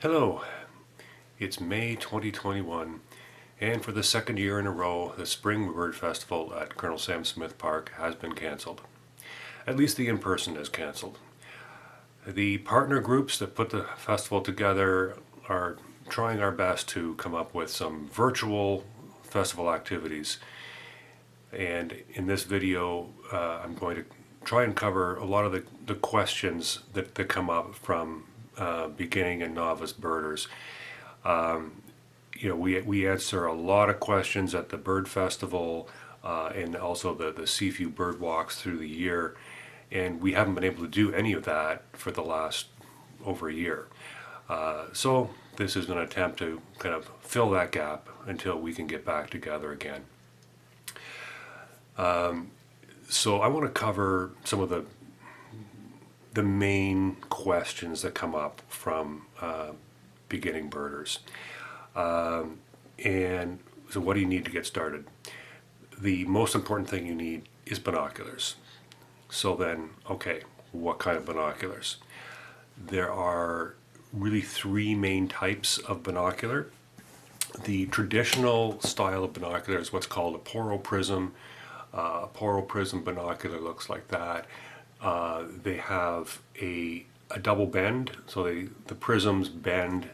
Hello, it's May 2021, and for the second year in a row, the Spring Bird Festival at Colonel Sam Smith Park has been cancelled. At least the in-person is cancelled. The partner groups that put the festival together are trying our best to come up with some virtual festival activities. And in this video, I'm going to try and cover a lot of the questions that come up from beginning and novice birders. We answer a lot of questions at the bird festival and also the Seaview bird walks through the year, and we haven't been able to do any of that for the last over a year. So this is an attempt to kind of fill that gap until we can get back together again. So I want to cover some of the main questions that come up from beginning birders. And so what do you need to get started? The most important thing you need is binoculars. So then, okay, what kind of binoculars? There are really three main types of binocular. The traditional style of binocular is what's called a poroprism. A poroprism binocular looks like that. They have a double bend, so the prisms bend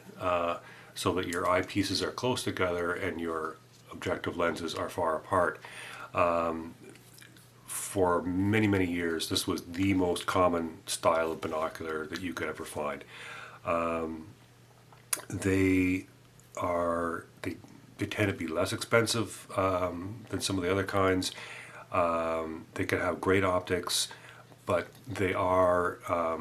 so that your eyepieces are close together and your objective lenses are far apart. For many, many years, this was the most common style of binocular that you could ever find. They tend to be less expensive than some of the other kinds. They can have great optics, but they're a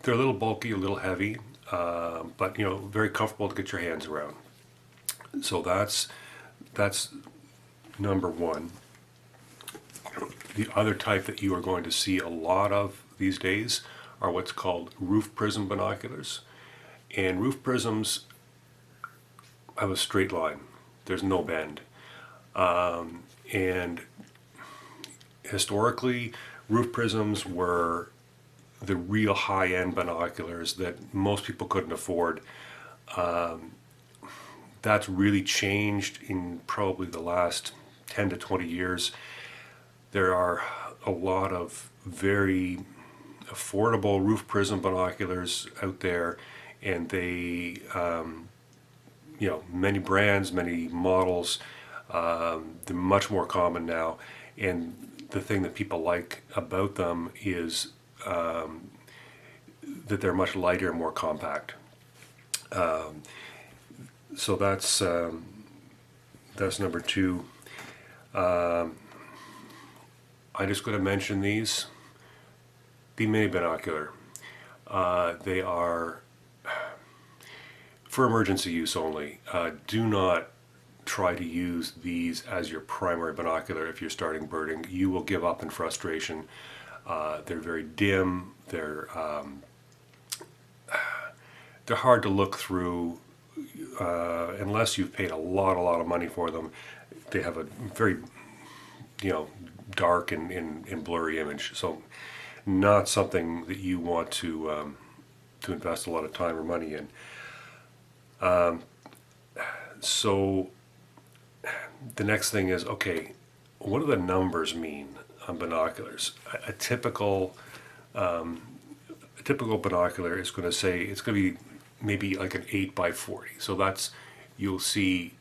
little bulky, a little heavy, but very comfortable to get your hands around. So that's number one. The other type that you are going to see a lot of these days are what's called roof prism binoculars. And roof prisms have a straight line. There's no bend. And historically, roof prisms were the real high-end binoculars that most people couldn't afford. That's really changed in probably the last 10 to 20 years. There are a lot of very affordable roof prism binoculars out there, and they, many brands, many models, they're much more common now. And the thing that people like about them is that they're much lighter and more compact. So that's number two. I'm just going to mention these. The mini binocular. They are for emergency use only. Do not try to use these as your primary binocular if you're starting birding. You will give up in frustration. They're very dim. They're hard to look through unless you've paid a lot of money for them. They have a very dark and blurry image, so not something that you want to invest a lot of time or money in. So the next thing is, okay, what do the numbers mean on binoculars? A typical binocular is going to say it's going to be maybe like an 8x40. So you'll see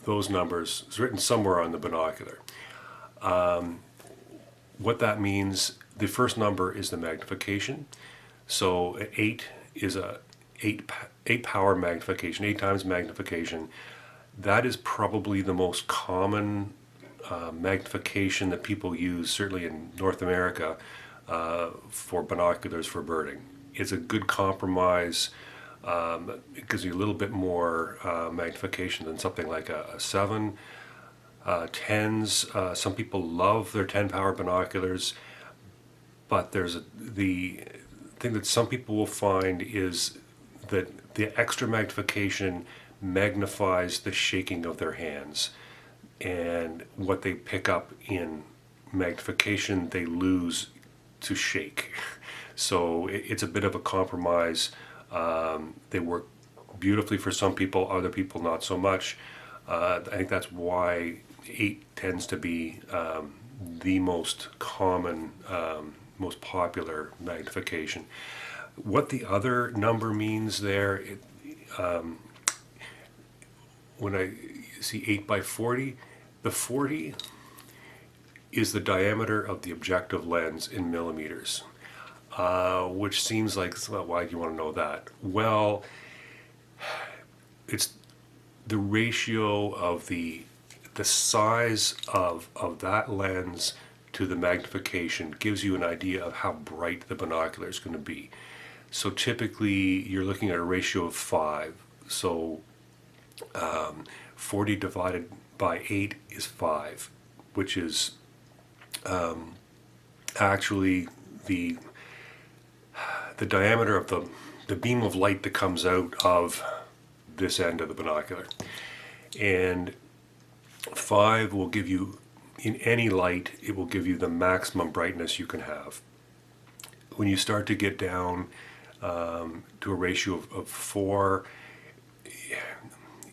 those numbers. It's written somewhere on the binocular. What that means, the first number is the magnification. So 8 is a 8 power magnification, 8 times magnification. That is probably the most common magnification that people use, certainly in North America, for binoculars for birding. It's a good compromise. It gives you a little bit more magnification than something like a 7. 10s, some people love their 10 power binoculars, but the thing that some people will find is that the extra magnification magnifies the shaking of their hands, and what they pick up in magnification they lose to shake. So it's a bit of a compromise. They work beautifully for some people, other people not so much. I think that's why 8 tends to be the most common, most popular magnification. What the other number means there, when I see 8 by 40, the 40 is the diameter of the objective lens in millimeters, which seems like, well, why do you want to know that? Well, it's the ratio of the size of that lens to the magnification gives you an idea of how bright the binocular is going to be. So typically you're looking at a ratio of 5. So 40 divided by 8 is 5, which is actually the diameter of the beam of light that comes out of this end of the binocular. And 5 will give you, in any light, it will give you the maximum brightness you can have. When you start to get down to a ratio of 4,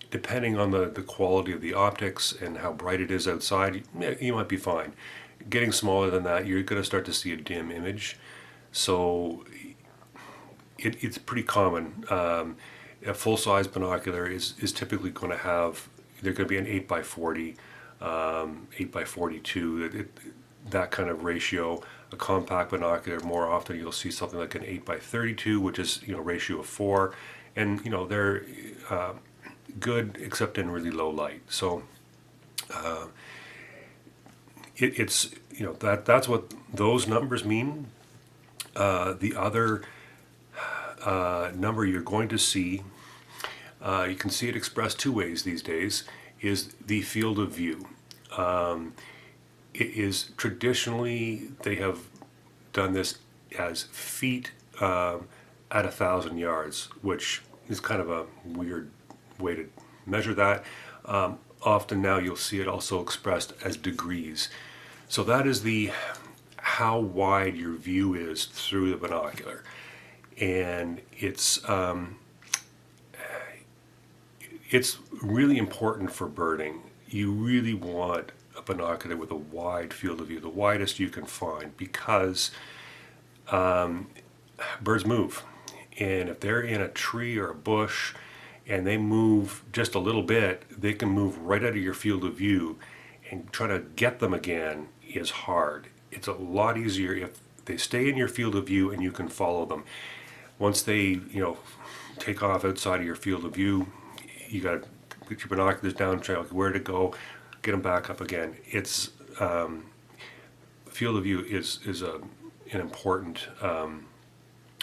depending on the quality of the optics and how bright it is outside, you might be fine. Getting smaller than that, you're going to start to see a dim image. So it's pretty common. A full-size binocular is typically going to have, they're going to be an 8 by 40, 8 by 42, that kind of ratio. A compact binocular, more often you'll see something like an 8 by 32, which is, ratio of 4, and they're good except in really low light. So it's that's what those numbers mean. The other number you're going to see, you can see it expressed two ways these days, is the field of view. It is traditionally, they have done this as feet at 1,000 yards, which is kind of a weird way to measure that. Often now you'll see it also expressed as degrees. So that is how wide your view is through the binocular. And it's really important for birding. You really want a binocular with a wide field of view, the widest you can find, because birds move. And if they're in a tree or a bush and they move just a little bit, they can move right out of your field of view, and trying to get them again is hard. It's a lot easier if they stay in your field of view and you can follow them. Once they, take off outside of your field of view, you got to get your binoculars down, try where to go, get them back up again. It's field of view is an important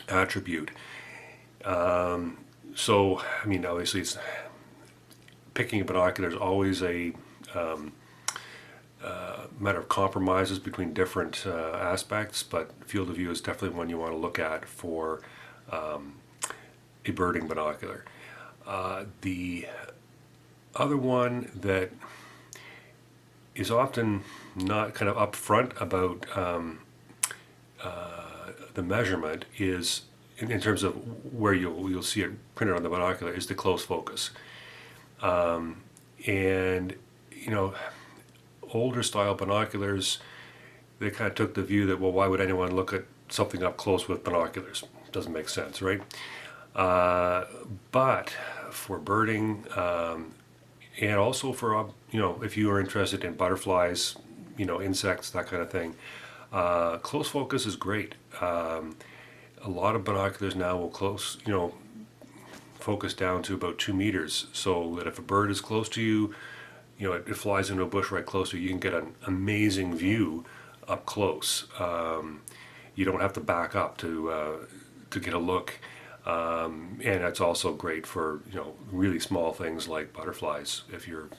attribute. So, obviously, picking a binocular is always a matter of compromises between different aspects, but field of view is definitely one you want to look at for a birding binocular. The other one that is often not kind of upfront about the measurement is, in terms of where you'll see it printed on the binocular, is the close focus. And older style binoculars, they kind of took the view that, well, why would anyone look at something up close with binoculars? Doesn't make sense, right? But for birding, and also for if you are interested in butterflies, insects, that kind of thing, close focus is great. A lot of binoculars now will focus down to about 2 meters, so that if a bird is close to you, it flies into a bush right close to you, you can get an amazing view up close. You don't have to back up to get a look. And that's also great for really small things like butterflies. If your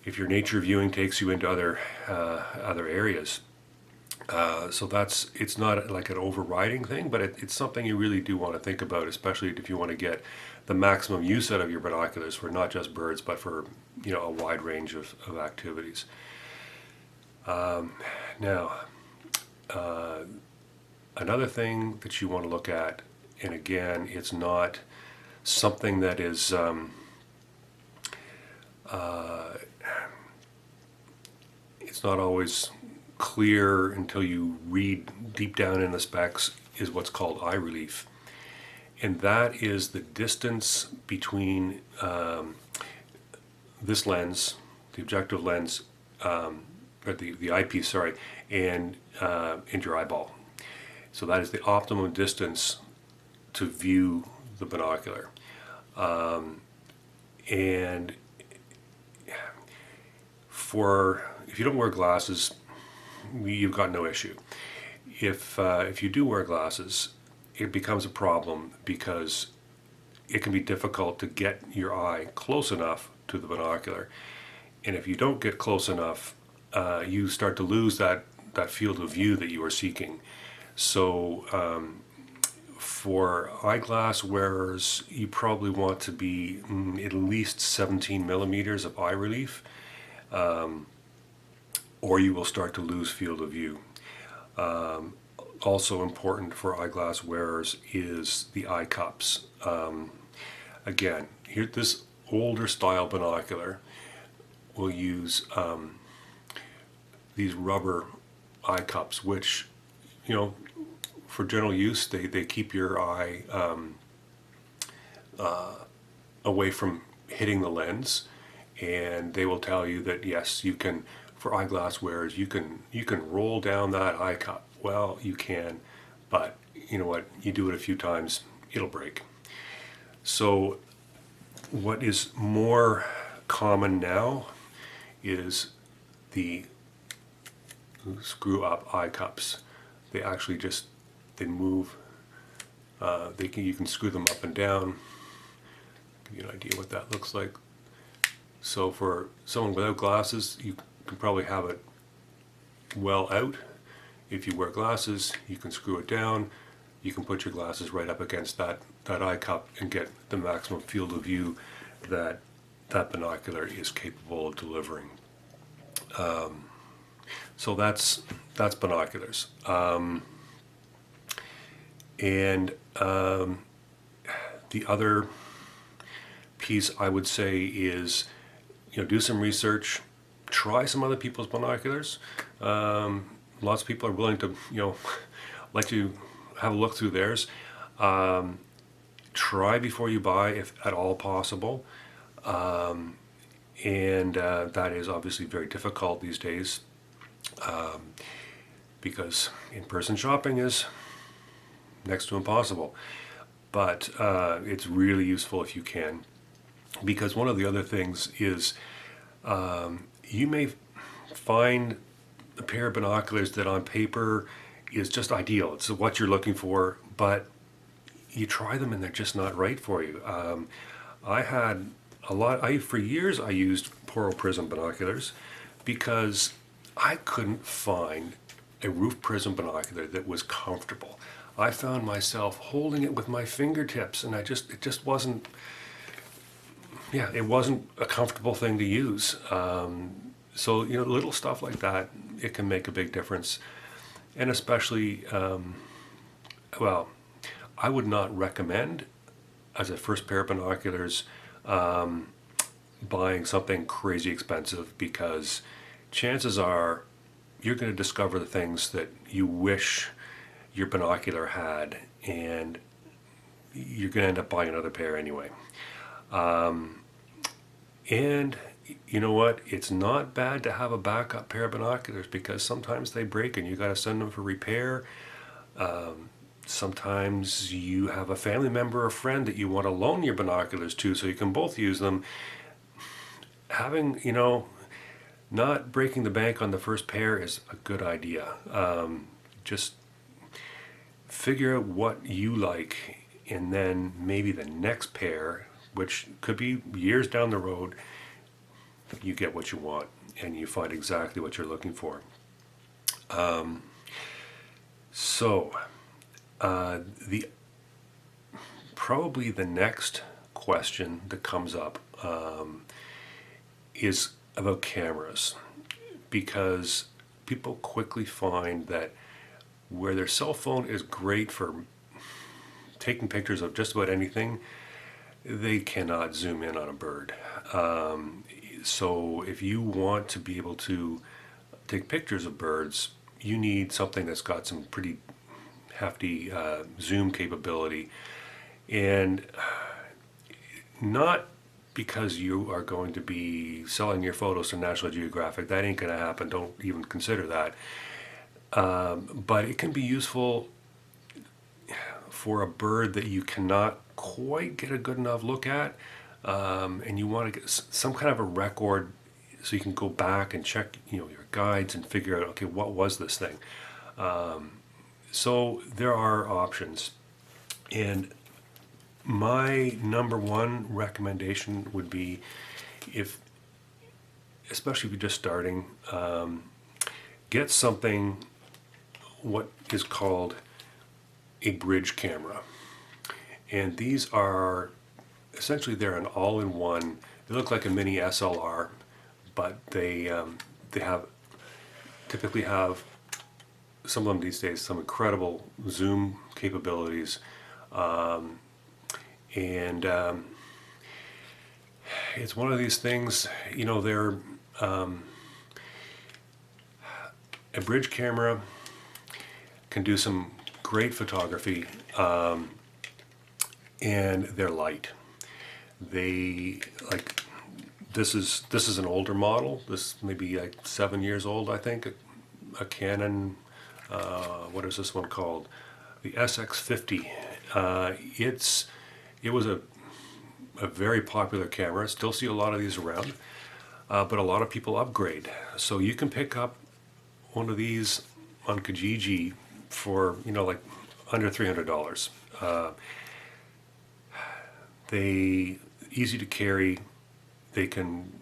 nature viewing takes you into other areas, so it's not like an overriding thing, but it's something you really do want to think about, especially if you want to get the maximum use out of your binoculars for not just birds, but for a wide range of activities. Now. Another thing that you want to look at, and again, it's not something that is it's not always clear until you read deep down in the specs, is what's called eye relief. And that is the distance between this lens, the objective lens, or the eyepiece, sorry, and your eyeball. So that is the optimum distance to view the binocular. And if you don't wear glasses, you've got no issue. If you do wear glasses, it becomes a problem because it can be difficult to get your eye close enough to the binocular. And if you don't get close enough, you start to lose that field of view that you are seeking. So for eyeglass wearers, you probably want to be at least 17 millimeters of eye relief, or you will start to lose field of view. Also important for eyeglass wearers is the eye cups. Again, here, this older style binocular will use these rubber eye cups, which, for general use, they keep your eye away from hitting the lens, and they will tell you that yes, you can, for eyeglass wearers, you can roll down that eye cup. Well, you can, but you know what? You do it a few times, it'll break. So what is more common now is the screw up eye cups. They actually they move. You can screw them up and down. Give you an idea what that looks like. So for someone without glasses, you can probably have it well out. If you wear glasses, you can screw it down. You can put your glasses right up against that eye cup and get the maximum field of view that binocular is capable of delivering. So that's binoculars. And the other piece I would say is, do some research, try some other people's binoculars. Lots of people are willing to, let you have a look through theirs. Try before you buy, if at all possible. And that is obviously very difficult these days, because in-person shopping is next to impossible. But it's really useful if you can, because one of the other things is you may find a pair of binoculars that on paper is just ideal. It's what you're looking for, but you try them and they're just not right for you. For years I used Poro Prism binoculars because I couldn't find a roof prism binocular that was comfortable. I found myself holding it with my fingertips, and it just wasn't, it wasn't a comfortable thing to use. So, little stuff like that, it can make a big difference. And especially, I would not recommend, as a first pair of binoculars, buying something crazy expensive, because chances are you're going to discover the things that you wish your binocular had, and you're going to end up buying another pair anyway. And you know what? It's not bad to have a backup pair of binoculars, because sometimes they break and you got to send them for repair. Sometimes you have a family member or friend that you want to loan your binoculars to so you can both use them. Having, not breaking the bank on the first pair is a good idea. Just figure out what you like, and then maybe the next pair, which could be years down the road, you get what you want and you find exactly what you're looking for. Probably the next question that comes up is about cameras, because people quickly find that where their cell phone is great for taking pictures of just about anything, they cannot zoom in on a bird. So if you want to be able to take pictures of birds, you need something that's got some pretty hefty zoom capability. And not because you are going to be selling your photos to National Geographic. That ain't going to happen. Don't even consider that. But it can be useful for a bird that you cannot quite get a good enough look at, and you want to get some kind of a record so you can go back and check, your guides and figure out, okay, what was this thing? So there are options, and my number one recommendation would be, especially if you're just starting, get something what is called a bridge camera. And these are essentially, they're an all-in-one. They look like a mini SLR, but they typically have, some of them these days, some incredible zoom capabilities. And it's one of these things, they're a bridge camera can do some great photography, and they're light. They this is an older model. This may be like 7 years old, I think. A Canon, what is this one called? The SX50. It was a very popular camera. Still see a lot of these around, but a lot of people upgrade. So you can pick up one of these on Kijiji for like under $300. They easy to carry. They can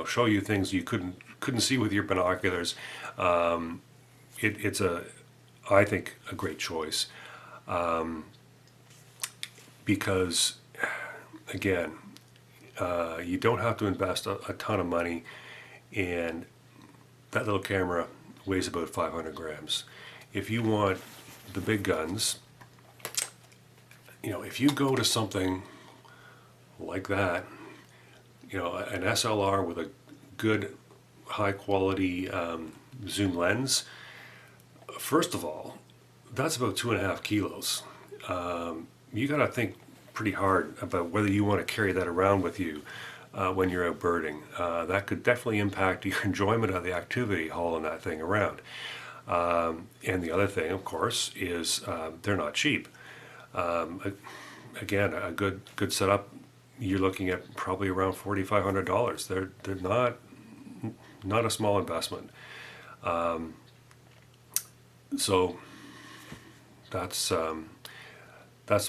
show you things you couldn't see with your binoculars. It's I think a great choice, because again, you don't have to invest a ton of money, and that little camera weighs about 500 grams. If you want the big guns, if you go to something like that, an SLR with a good high quality zoom lens, first of all, that's about 2.5 kilos. You got to think pretty hard about whether you want to carry that around with you when you're out birding. That could definitely impact your enjoyment of the activity hauling that thing around. And the other thing, of course, is they're not cheap. Again, a good setup, you're looking at probably around $4,500. They're not a small investment. So that's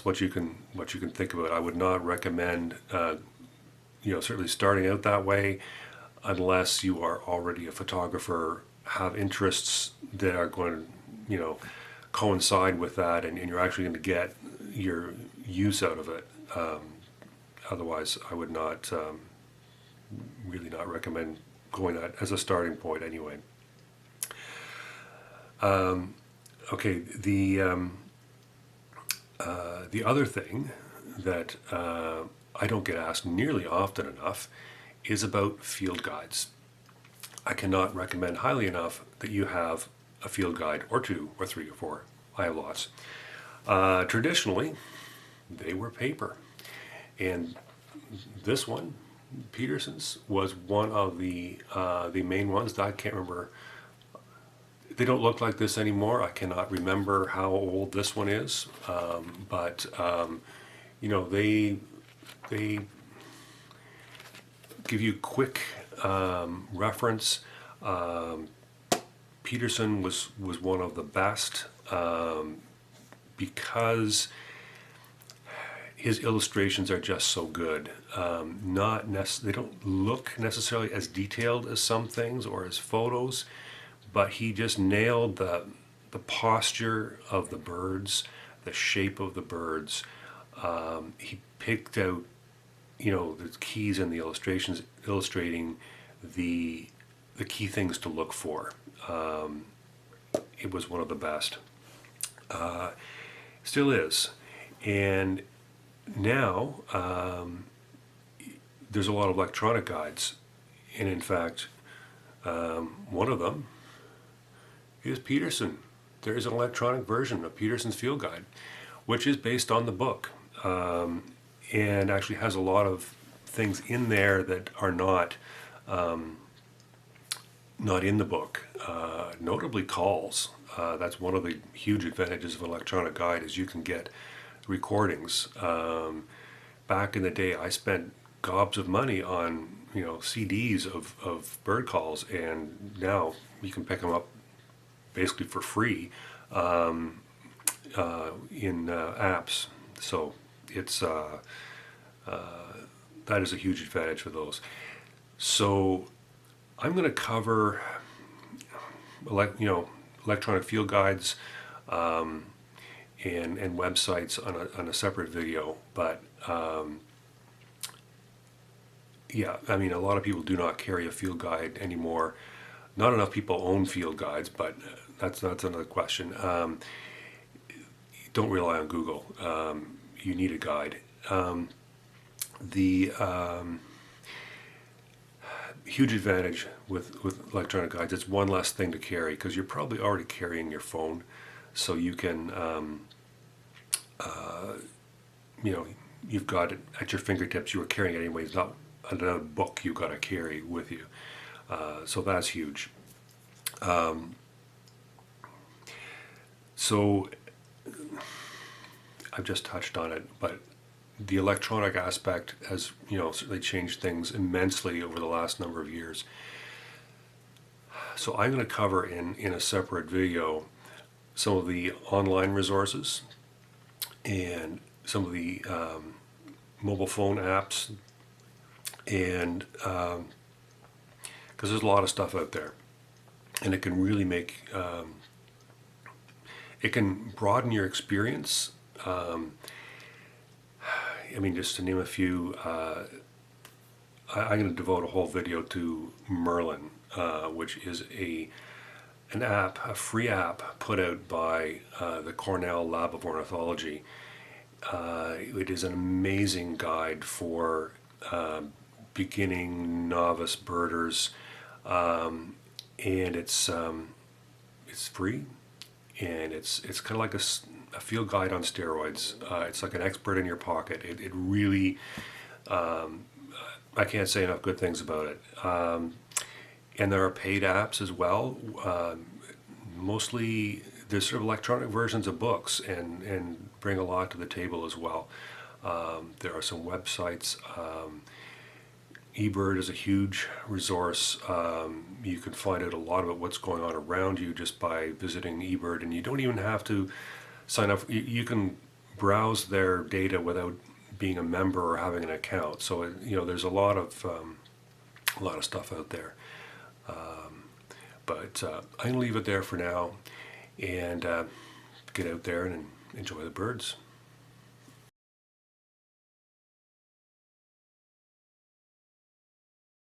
what you can think about. I would not recommend certainly starting out that way, unless you are already a photographer, have interests that are going to coincide with that, and you're actually going to get your use out of it. Otherwise, I would not really not recommend going that as a starting point anyway. Okay, the other thing that I don't get asked nearly often enough is about field guides. I cannot recommend highly enough that you have a field guide, or 2 or 3 or 4. I have lots. Traditionally, they were paper, and this one, Peterson's, was one of the main ones. I can't remember. They don't look like this anymore. I cannot remember how old this one is, but they give you quick reference. Peterson was one of the best, because his illustrations are just so good. They don't look necessarily as detailed as some things or as photos, but he just nailed the posture of the birds, the shape of the birds. He picked out the keys in the illustrations, illustrating the key things to look for. it was one of the best. Still is. And now there's a lot of electronic guides. And in fact, one of them is Peterson. There is an electronic version of Peterson's Field Guide, which is based on the book, and actually has a lot of things in there that are not in the book. Notably calls. That's one of the huge advantages of an electronic guide, is you can get recordings. Back in the day, I spent gobs of money on CDs of bird calls, and now you can pick them up basically for free in apps. So it's that is a huge advantage for those. So I'm going to cover electronic field guides and websites on a separate video, but yeah, I mean, a lot of people do not carry a field guide anymore. Not enough people own field guides, but that's another question. Don't rely on Google. You need a guide. The huge advantage with electronic guides, it's one less thing to carry, because you're probably already carrying your phone, so you can you've got it at your fingertips. You were carrying it anyway. It's not another book you've got to carry with you. So that's huge. So I've just touched on it, but the electronic aspect has, certainly changed things immensely over the last number of years. So I'm going to cover in a separate video some of the online resources and some of the mobile phone apps, and because there's a lot of stuff out there, and it can really make it can broaden your experience. I mean, just to name a few, I'm going to devote a whole video to Merlin, which is an app, a free app put out by the Cornell Lab of Ornithology. It is an amazing guide for beginning novice birders, and it's free, and it's kind of like a field guide on steroids. It's like an expert in your pocket. It really, I can't say enough good things about it. And there are paid apps as well. Mostly there's sort of electronic versions of books, and bring a lot to the table as well. There are some websites. eBird is a huge resource. You can find out a lot about what's going on around you just by visiting eBird, and you don't even have to sign up. You can browse their data without being a member or having an account. So there's a lot of stuff out there. But I'm gonna leave it there for now, and get out there and enjoy the birds.